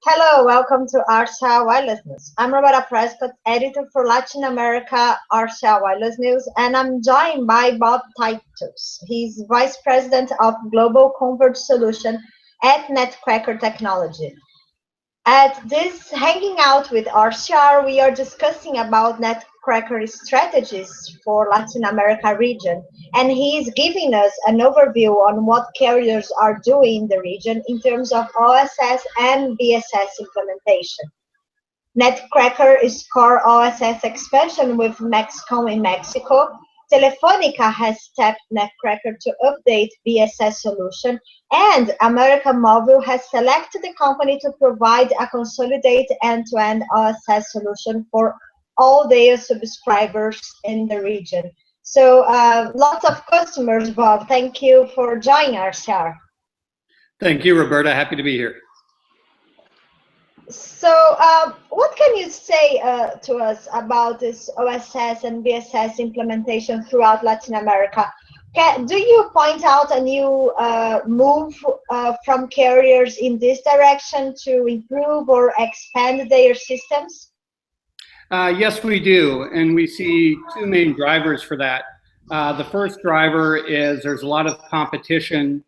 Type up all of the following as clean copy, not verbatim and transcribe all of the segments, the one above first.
Hello, welcome to RCR Wireless News. I'm Roberta Prescott, editor for Latin America RCR Wireless News, and I'm joined by Bob Titus. He's Vice President of Global Converged Solution at NetCracker Technology. At this Hanging Out with RCR, we are discussing about NetCracker strategies for Latin America region, and he is giving us an overview on what carriers are doing in the region in terms of OSS and BSS implementation. NetCracker is core OSS expansion with Maxcom in Mexico. Telefonica has tapped NetCracker to update BSS solution, and América Móvil has selected the company to provide a consolidated end-to-end OSS solution for all their subscribers in the region. So lots of customers, Bob. Thank you for joining RCR. Thank you, Roberta. Happy to be here. So what can you say to us about this OSS and BSS implementation throughout Latin America? Do you point out a new move from carriers in this direction to improve or expand their systems? Yes, we do, and we see two main drivers for that. The first driver is there's a lot of competition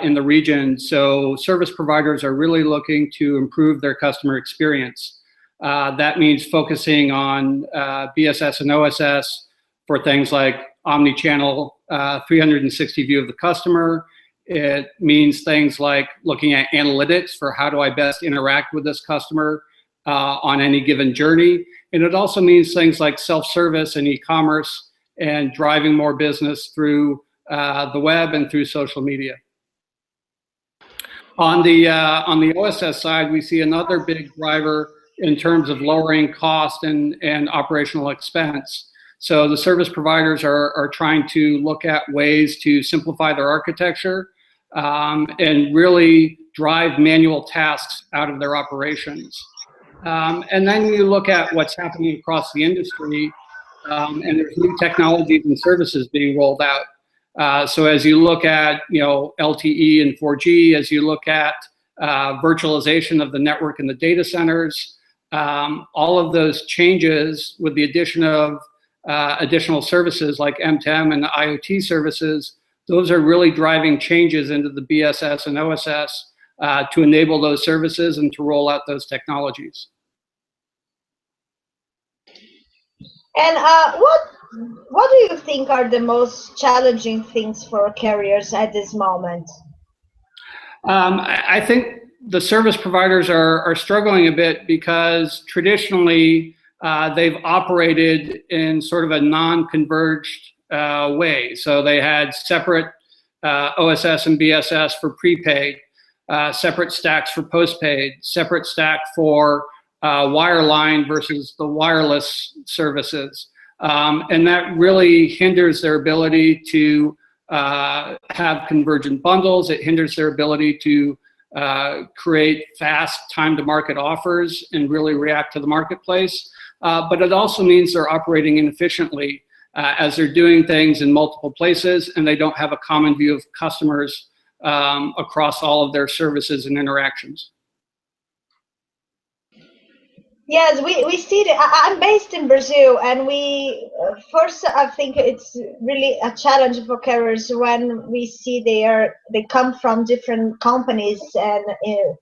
in the region, so service providers are really looking to improve their customer experience. That means focusing on BSS and OSS for things like omni-channel 360 view of the customer. It means things like looking at analytics for how do I best interact with this customer on any given journey. And it also means things like self-service and e-commerce and driving more business through the web and through social media. On the OSS side, we see another big driver in terms of lowering cost and operational expense. So the service providers are trying to look at ways to simplify their architecture and really drive manual tasks out of their operations. And then you look at what's happening across the industry, and there's new technologies and services being rolled out. So as you look at LTE and 4G, as you look at virtualization of the network and the data centers, all of those changes with the addition of additional services like M2M and IoT services, those are really driving changes into the BSS and OSS to enable those services and to roll out those technologies. And what do you think are the most challenging things for carriers at this moment? I think the service providers are struggling a bit because traditionally they've operated in sort of a non-converged way. So they had separate OSS and BSS for prepaid, separate stacks for postpaid, separate stack for wireline versus the wireless services. And that really hinders their ability to have convergent bundles. It hinders their ability to create fast time-to-market offers and really react to the marketplace. But it also means they're operating inefficiently as they're doing things in multiple places and they don't have a common view of customers across all of their services and interactions. Yes, we see that. I'm based in Brazil, and first I think it's really a challenge for carriers when we see they come from different companies and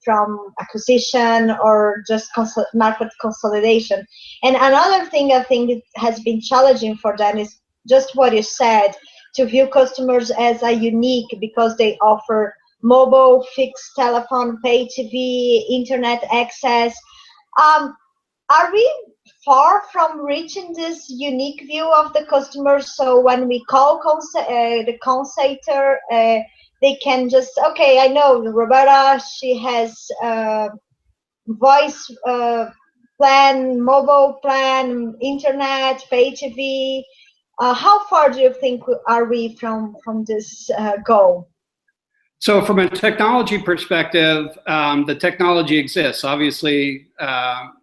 from acquisition or just market consolidation. And another thing I think has been challenging for them is just what you said, to view customers as a unique because they offer mobile, fixed telephone, pay TV, internet access. Are we far from reaching this unique view of the customer? So when we call the call center, they can just, okay, I know Roberta, she has voice plan, mobile plan, internet, pay TV. How far do you think are we from this goal? So from a technology perspective, the technology exists. Obviously,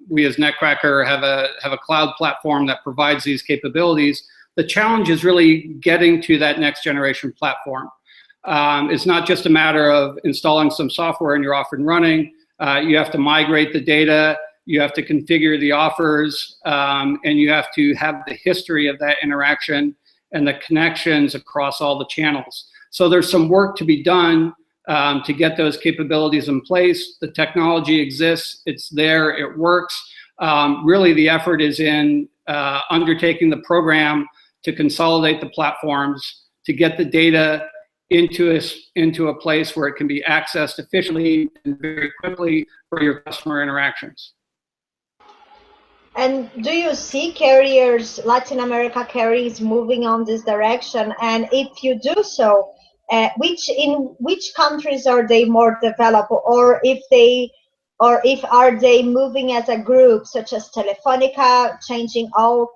we as NetCracker have a cloud platform that provides these capabilities. The challenge is really getting to that next generation platform. It's not just a matter of installing some software and you're off and running. You have to migrate the data, you have to configure the offers, and you have to have the history of that interaction and the connections across all the channels. So there's some work to be done to get those capabilities in place. The technology exists, it's there, it works. Really the effort is in undertaking the program to consolidate the platforms, to get the data into a place where it can be accessed efficiently and very quickly for your customer interactions. And do you see carriers, Latin America carriers, moving on this direction? And if you do so, in which countries are they more developed, or if are they moving as a group, such as Telefonica, changing all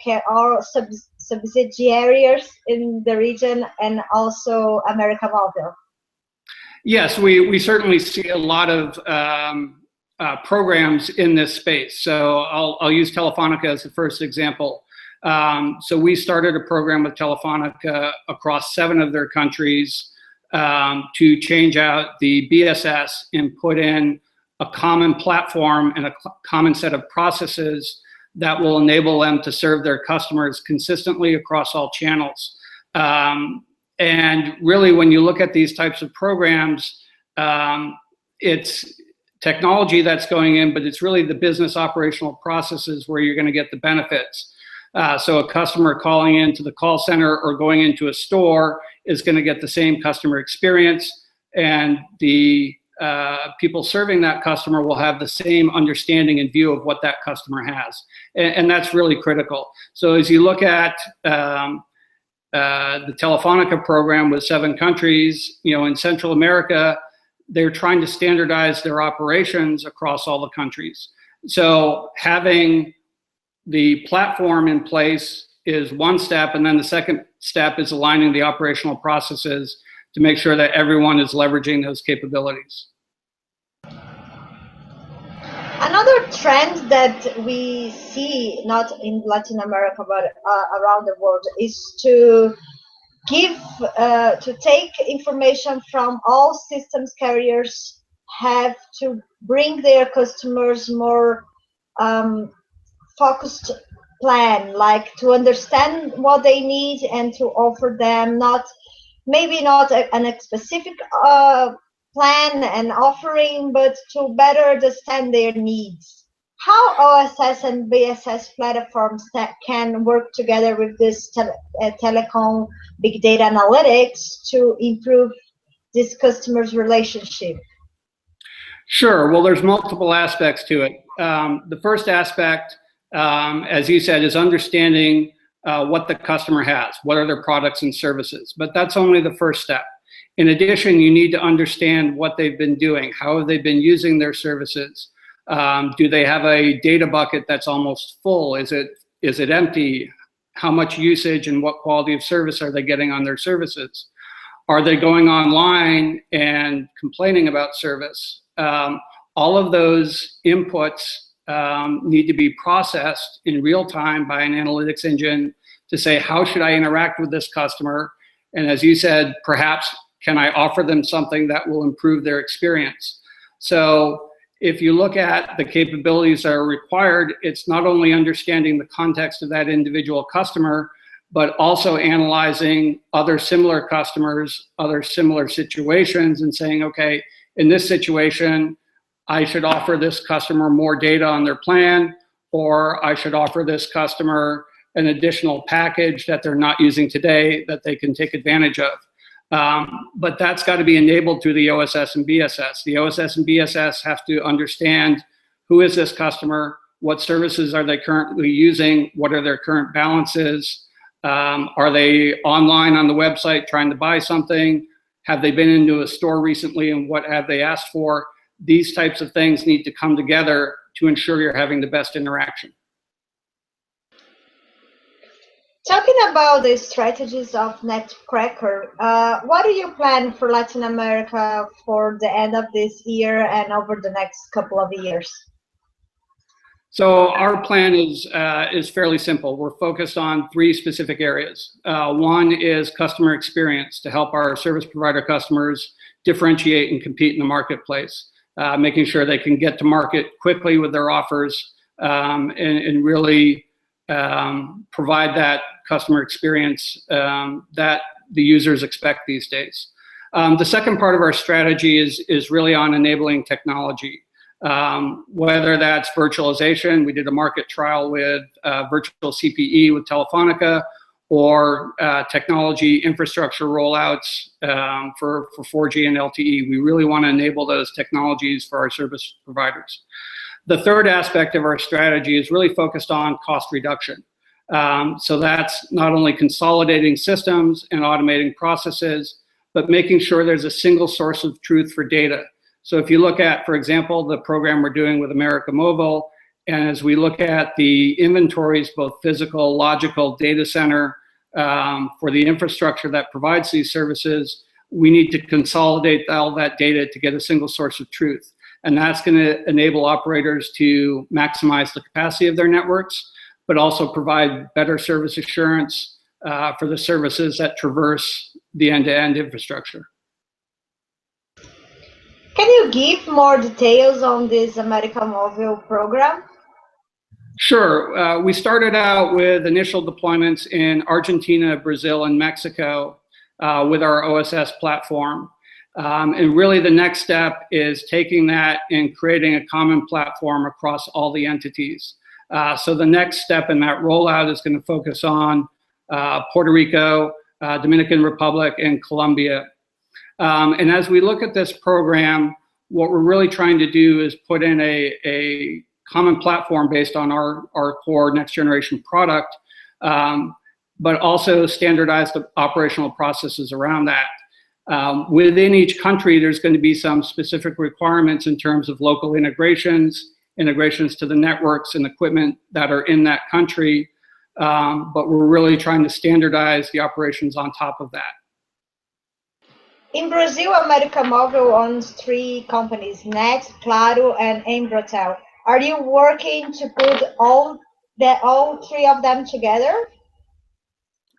subsidiaries in the region, and also América Móvil? Yes, we certainly see a lot of programs in this space. So I'll use Telefonica as the first example. So we started a program with Telefonica across 7 of their countries to change out the BSS and put in a common platform and a common set of processes that will enable them to serve their customers consistently across all channels. And really, when you look at these types of programs, it's technology that's going in, but it's really the business operational processes where you're going to get the benefits. So a customer calling into the call center or going into a store is going to get the same customer experience, and the people serving that customer will have the same understanding and view of what that customer has. And that's really critical. So as you look at the Telefonica program with 7 countries, in Central America, they're trying to standardize their operations across all the countries. So having the platform in place is one step, and then the second step is aligning the operational processes to make sure that everyone is leveraging those capabilities. Another trend that we see, not in Latin America, but around the world, is to take information from all systems carriers, have to bring their customers more focused plan, like to understand what they need and to offer them maybe not a specific plan and offering, but to better understand their needs. How OSS and BSS platforms that can work together with this telecom big data analytics to improve this customer's relationship? Sure. Well, there's multiple aspects to it. The first aspect, as you said, is understanding what the customer has, what are their products and services. But that's only the first step. In addition, you need to understand what they've been doing. How have they been using their services? Do they have a data bucket that's almost full? Is it empty? How much usage and what quality of service are they getting on their services? Are they going online and complaining about service? All of those inputs need to be processed in real time by an analytics engine to say, how should I interact with this customer? And as you said, perhaps can I offer them something that will improve their experience? So if you look at the capabilities that are required, it's not only understanding the context of that individual customer, but also analyzing other similar customers, other similar situations, and saying, okay, in this situation, I should offer this customer more data on their plan, or I should offer this customer an additional package that they're not using today that they can take advantage of. But that's got to be enabled through the OSS and BSS. The OSS and BSS have to understand who is this customer, what services are they currently using, what are their current balances, are they online on the website trying to buy something, have they been into a store recently and what have they asked for. These types of things need to come together to ensure you're having the best interaction. Talking about the strategies of NetCracker, what do you plan for Latin America for the end of this year and over the next couple of years? So our plan is fairly simple. We're focused on 3 specific areas. One is customer experience, to help our service provider customers differentiate and compete in the marketplace. making sure they can get to market quickly with their offers, and really provide that customer experience that the users expect these days. The second part of our strategy is really on enabling technology. Whether that's virtualization, we did a market trial with virtual CPE with Telefonica, or technology infrastructure rollouts for 4G and LTE. We really want to enable those technologies for our service providers. The third aspect of our strategy is really focused on cost reduction. So that's not only consolidating systems and automating processes, but making sure there's a single source of truth for data. So if you look at, for example, the program we're doing with América Móvil, and as we look at the inventories, both physical, logical, data center, for the infrastructure that provides these services, we need to consolidate all that data to get a single source of truth. And that's going to enable operators to maximize the capacity of their networks, but also provide better service assurance for the services that traverse the end-to-end infrastructure. Can you give more details on this América Móvil program? Sure. We started out with initial deployments in Argentina, Brazil, and Mexico with our OSS platform. And really the next step is taking that and creating a common platform across all the entities. So the next step in that rollout is going to focus on Puerto Rico, Dominican Republic, and Colombia. And as we look at this program, what we're really trying to do is put in a common platform based on our core next generation product, but also standardize the operational processes around that. Within each country, there's going to be some specific requirements in terms of local integrations to the networks and equipment that are in that country, but we're really trying to standardize the operations on top of that. In Brazil, América Móvil owns 3 companies, Net, Claro, and Embratel. Are you working to put all 3 of them together?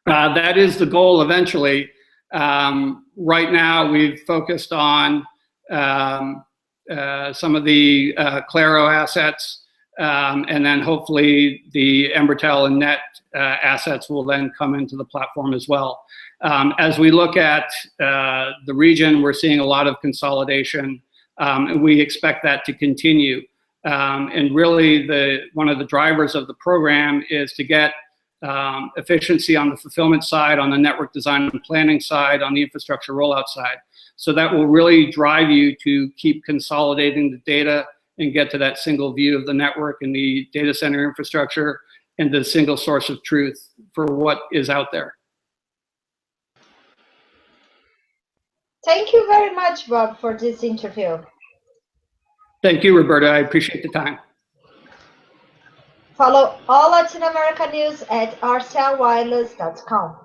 That is the goal eventually. Right now, we've focused on some of the Claro assets, and then hopefully the Embratel and Net assets will then come into the platform as well. As we look at the region, we're seeing a lot of consolidation, and we expect that to continue. And really, one of the drivers of the program is to get efficiency on the fulfillment side, on the network design and planning side, on the infrastructure rollout side. So that will really drive you to keep consolidating the data and get to that single view of the network and the data center infrastructure and the single source of truth for what is out there. Thank you very much, Bob, for this interview. Thank you, Roberta. I appreciate the time. Follow all Latin America news at rcrwireless.com.